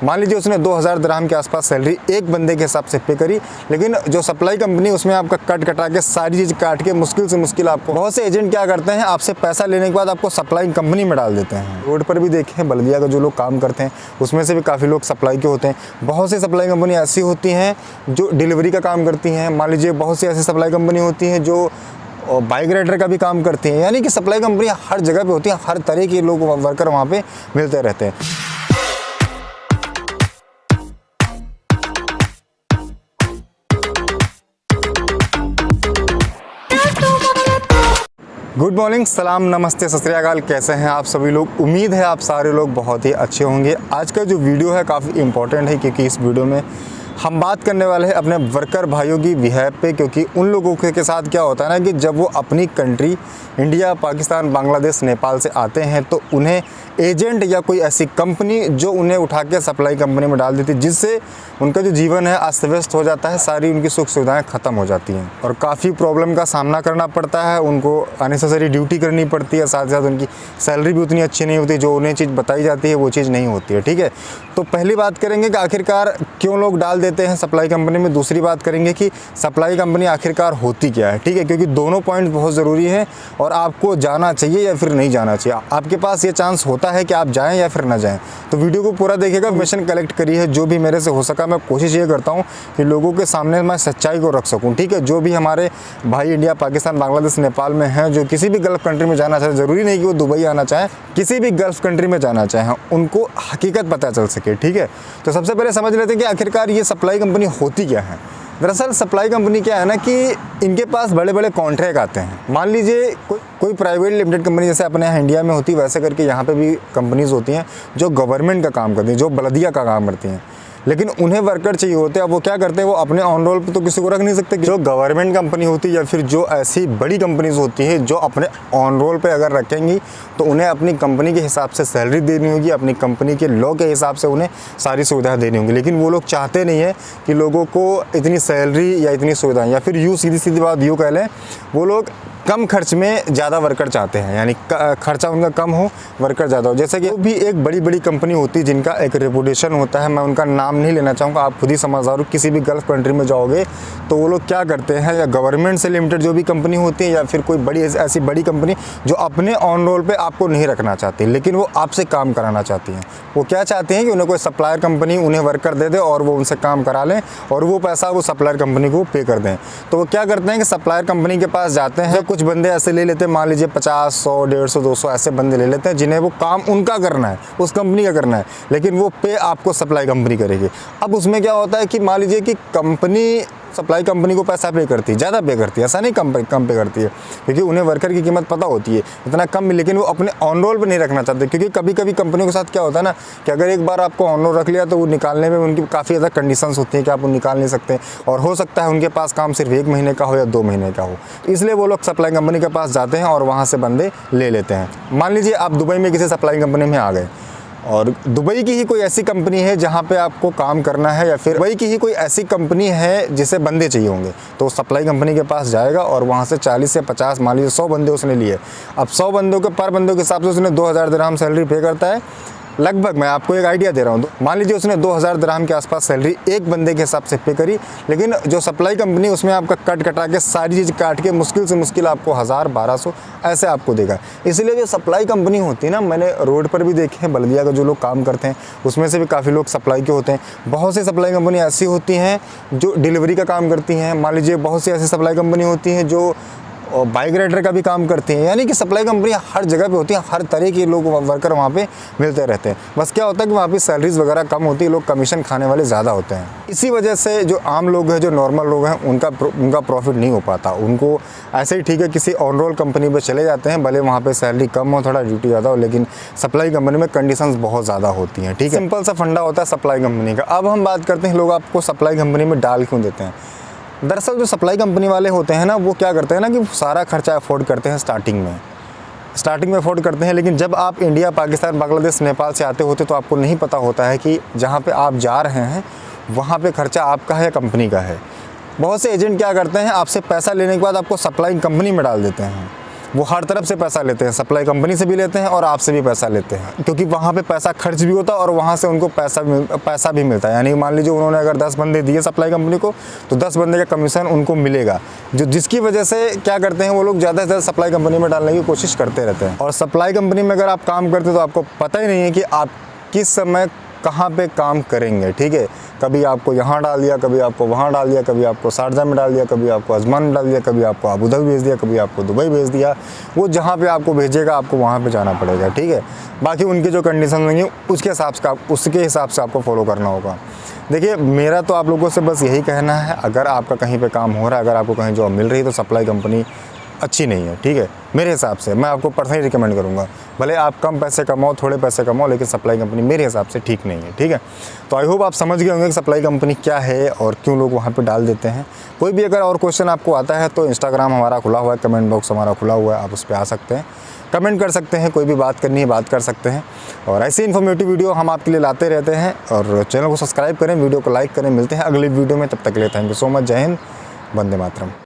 मान लीजिए उसने 2000 दिरहम के आसपास सैलरी एक बंदे के हिसाब से पे करी, लेकिन जो सप्लाई कंपनी उसमें आपका कट कटा के सारी चीज़ काट के मुश्किल से मुश्किल आपको, बहुत से एजेंट क्या करते हैं आपसे पैसा लेने के बाद आपको सप्लाई कंपनी में डाल देते हैं। रोड पर भी देखें बल्दिया का जो लोग काम करते हैं उसमें से भी काफ़ी लोग सप्लाई के होते हैं। बहुत सी सप्लाई कंपनी ऐसी होती हैं जो डिलीवरी का काम करती हैं। मान लीजिए बहुत सी ऐसी सप्लाई कंपनी होती हैं जो बाइक राइडर का भी काम करती हैं। यानी कि सप्लाई कंपनी हर जगह पे होती हैं, हर तरह के लोग वर्कर वहाँ पे मिलते रहते हैं। गुड मॉर्निंग, सलाम, नमस्ते, सत श्री अकाल। कैसे हैं आप सभी लोग? उम्मीद है आप सारे लोग बहुत ही अच्छे होंगे। आज का जो वीडियो है काफ़ी इंपॉर्टेंट है क्योंकि इस वीडियो में हम बात करने वाले हैं अपने वर्कर भाइयों की बिहेव पे। क्योंकि उन लोगों के साथ क्या होता है ना कि जब वो अपनी कंट्री इंडिया, पाकिस्तान, बांग्लादेश, नेपाल से आते हैं तो उन्हें एजेंट या कोई ऐसी कंपनी जो उन्हें उठा के सप्लाई कंपनी में डाल देती है, जिससे उनका जो जीवन है अस्त व्यस्त हो जाता है, सारी उनकी सुख सुविधाएं ख़त्म हो जाती हैं और काफ़ी प्रॉब्लम का सामना करना पड़ता है। उनको अननेसेसरी ड्यूटी करनी पड़ती है, साथ ही साथ उनकी सैलरी भी उतनी अच्छी नहीं होती, जो उन्हें चीज़ बताई जाती है वो चीज़ नहीं होती है। ठीक है, तो पहली बात करेंगे कि आखिरकार क्यों लोग डाल देते हैं सप्लाई कंपनी में। दूसरी बात करेंगे कि सप्लाई कंपनी आखिरकार होती क्या है। ठीक है, क्योंकि दोनों पॉइंट बहुत ज़रूरी है और आपको जाना चाहिए या फिर नहीं जाना चाहिए। आपके पास ये चांस होता है कि आप जाएं या फिर ना जाएं। तो वीडियो को पूरा देखिएगा। इन्फॉर्मेशन कलेक्ट करी है जो भी मेरे से हो सका। मैं कोशिश ये करता हूँ कि लोगों के सामने मैं सच्चाई को रख सकूँ। ठीक है, जो भी हमारे भाई इंडिया, पाकिस्तान, बांग्लादेश, नेपाल में हैं, जो किसी भी गल्फ़ कंट्री में जाना चाहें, ज़रूरी नहीं कि वो दुबई आना चाहें, किसी भी गल्फ़ कंट्री में जाना चाहें, उनको हकीकत पता चल सके। ठीक है, तो सबसे पहले समझ लेते हैं कि आखिरकार ये सप्लाई कंपनी होती क्या है। दरअसल सप्लाई कंपनी क्या है ना कि इनके पास बड़े बड़े कॉन्ट्रैक्ट आते हैं। मान लीजिए कोई प्राइवेट लिमिटेड कंपनी जैसे अपने यहाँ इंडिया में होती है, वैसे करके यहाँ पे भी कंपनीज़ होती हैं जो गवर्नमेंट का काम करती हैं, जो बल्दिया का काम करती हैं, लेकिन उन्हें वर्कर चाहिए होते हैं। अब वो क्या करते हैं, वो अपने ऑन रोल पे तो किसी को रख नहीं सकते। जो गवर्नमेंट कंपनी होती है या फिर जो ऐसी बड़ी कंपनीज होती हैं जो अपने ऑन रोल पे अगर रखेंगी तो उन्हें अपनी कंपनी के हिसाब से सैलरी देनी होगी, अपनी कंपनी के लॉ के हिसाब से उन्हें सारी सुविधाएं देनी होंगी। लेकिन वो लोग चाहते नहीं है कि लोगों को इतनी सैलरी या इतनी सुविधाएँ, या फिर यूँ सीधी सीधी बात यूँ कह लें, वो लोग कम खर्च में ज़्यादा वर्कर चाहते हैं। यानी खर्चा उनका कम हो, वर्कर ज़्यादा हो। जैसे कि भी एक बड़ी बड़ी कंपनी होती है जिनका एक रेपुटेशन होता है, मैं उनका नाम नहीं लेना चाहूँगा, आप खुद ही समझदार हो। किसी भी गल्फ़ कंट्री में जाओगे तो वो लोग क्या करते हैं, या गवर्नमेंट से लिमिटेड जो भी कंपनी होती है या फिर कोई बड़ी ऐसी बड़ी कंपनी जो अपने ऑन रोल पे आपको नहीं रखना चाहती, लेकिन वो आपसे काम कराना चाहती हैं। वो क्या चाहते हैं कि उन्हें कोई सप्लायर कंपनी उन्हें वर्कर दे दे और वो उनसे काम करा लें और वो पैसा वो सप्लायर कंपनी को पे कर दें। तो वो क्या करते हैं कि सप्लायर कंपनी के पास जाते हैं, कुछ बंदे ऐसे ले लेते हैं, मान लीजिए 50, 100, 150, 200 ऐसे बंदे ले लेते हैं जिन्हें वो काम उनका करना है, उस कंपनी का करना है, लेकिन वो पे आपको सप्लाई कंपनी करेगी। अब उसमें क्या होता है कि मान लीजिए कि कंपनी सप्लाई कंपनी को पैसा पे करती है, ज़्यादा पे करती है, ऐसा नहीं कम पे करती है, क्योंकि उन्हें वर्कर की कीमत पता होती है इतना कम, लेकिन वो अपने ऑन रोल पे नहीं रखना चाहते। क्योंकि कभी कभी कंपनियों के साथ क्या होता है ना कि अगर एक बार आपको ऑन रोल रख लिया तो वो निकालने में उनकी काफ़ी ज़्यादा कंडीशंस होती हैं कि आप वो निकाल नहीं सकते, और हो सकता है उनके पास काम सिर्फ 1 महीने का हो या 2 महीने का हो। इसलिए वो लोग सप्लाई कंपनी के पास जाते हैं और वहाँ से बंदे ले लेते हैं। मान लीजिए आप दुबई में किसी सप्लाई कंपनी में आ गए और दुबई की ही कोई ऐसी कंपनी है जहाँ पे आपको काम करना है, या फिर दुबई की ही कोई ऐसी कंपनी है जिसे बंदे चाहिए होंगे, तो सप्लाई कंपनी के पास जाएगा और वहाँ से 40 से 50, मान लीजिए 100 बंदे उसने लिए। अब 100 बंदों के पर बंदों के हिसाब से उसने 2000 दिरहम सैलरी पे करता है लगभग। मैं आपको एक आइडिया दे रहा हूँ, मान लीजिए उसने 2000 दिरहम के आसपास सैलरी एक बंदे के हिसाब से पे करी, लेकिन जो सप्लाई कंपनी उसमें आपका कट कटा के सारी चीज़ काट के मुश्किल से मुश्किल आपको 1000, 1200 ऐसे आपको देगा। इसलिए जो सप्लाई कंपनी होती है ना, मैंने रोड पर भी देखे हैं बल्दिया का जो लोग काम करते हैं उसमें से भी काफ़ी लोग सप्लाई के होते हैं। बहुत सी सप्लाई कंपनी ऐसी होती हैं जो डिलीवरी का काम करती हैं। मान लीजिए बहुत सी ऐसी सप्लाई कंपनी होती हैं जो और बाइक राइडर का भी काम करते हैं। यानी कि सप्लाई कंपनी हर जगह पे होती है, हर तरह के लोग वर्कर वहाँ पे मिलते रहते हैं। बस क्या होता है कि वहाँ पे सैलरीज वगैरह कम होती है, लोग कमीशन खाने वाले ज़्यादा होते हैं। इसी वजह से जो आम लोग हैं, जो नॉर्मल लोग हैं, उनका प्रॉफिट नहीं हो पाता। उनको ऐसे ही ठीक है किसी ऑन रोल कंपनी पर चले जाते हैं, भले वहाँ पर सैलरी कम हो, थोड़ा ड्यूटी ज़्यादा हो, लेकिन सप्लाई कंपनी में कंडीशंस बहुत ज़्यादा होती हैं। ठीक है, सिंपल सा फंडा होता है सप्लाई कंपनी का। अब हम बात करते हैं लोग आपको सप्लाई कंपनी में डाल क्यों देते हैं। दरअसल जो सप्लाई कंपनी वाले होते हैं ना, वो क्या करते हैं ना कि सारा खर्चा अफोर्ड करते हैं स्टार्टिंग में अफोर्ड करते हैं, लेकिन जब आप इंडिया, पाकिस्तान, बांग्लादेश, नेपाल से आते होते तो आपको नहीं पता होता है कि जहाँ पे आप जा रहे हैं वहाँ पे खर्चा आपका है या कंपनी का है। बहुत से एजेंट क्या करते हैं, आपसे पैसा लेने के बाद आपको सप्लाई कंपनी में डाल देते हैं। वो हर तरफ से पैसा लेते हैं, सप्लाई कंपनी से भी लेते हैं और आपसे भी पैसा लेते हैं, क्योंकि वहाँ पे पैसा खर्च भी होता है और वहाँ से उनको पैसा भी मिलता है। यानी मान लीजिए उन्होंने अगर 10 बंदे दिए सप्लाई कंपनी को, तो 10 बंदे का कमीशन उनको मिलेगा, जिसकी वजह से क्या करते हैं वो लोग ज़्यादा से ज़्यादा सप्लाई कंपनी में डालने की कोशिश करते रहते हैं। और सप्लाई कंपनी में अगर आप काम करते हैं तो आपको पता ही नहीं है कि आप किस समय कहाँ पे काम करेंगे, ठीक है। कभी आपको यहाँ डाल दिया, कभी आपको वहाँ डाल दिया, कभी आपको शारजा में डाल दिया, कभी आपको अजमान में डाल दिया, कभी आपको अबू धाबी भेज दिया, कभी आपको दुबई भेज दिया। वो जहाँ पे आपको भेजेगा आपको वहाँ पे जाना पड़ेगा, ठीक है। बाकी उनके जो कंडीशन होंगे उसके हिसाब से आपको फॉलो करना होगा। देखिए, मेरा तो आप लोगों से बस यही कहना है, अगर आपका कहीं पे काम हो रहा है, अगर आपको कहीं जॉब मिल रही है, तो सप्लाई कंपनी अच्छी नहीं है, ठीक है। मेरे हिसाब से मैं आपको पर्सनली रिकमेंड करूँगा, भले आप कम पैसे कमाओ, थोड़े पैसे कमाओ, लेकिन सप्लाई कंपनी मेरे हिसाब से ठीक नहीं है, ठीक है। तो आई होप आप समझ गए होंगे कि सप्लाई कंपनी क्या है और क्यों लोग वहाँ पे डाल देते हैं। कोई भी अगर और क्वेश्चन आपको आता है तो इंस्टाग्राम हमारा खुला हुआ है, कमेंट बॉक्स हमारा खुला हुआ है, आप उस पर आ सकते हैं, कमेंट कर सकते हैं, कोई भी बात करनी है बात कर सकते हैं। और ऐसी इन्फॉर्मेटिव वीडियो हम आपके लिए लाते रहते हैं। और चैनल को सब्सक्राइब करें, वीडियो को लाइक करें। मिलते हैं अगली वीडियो में, तब तक के लिए थैंक यू सो मच। जय हिंद, वंदे मातरम।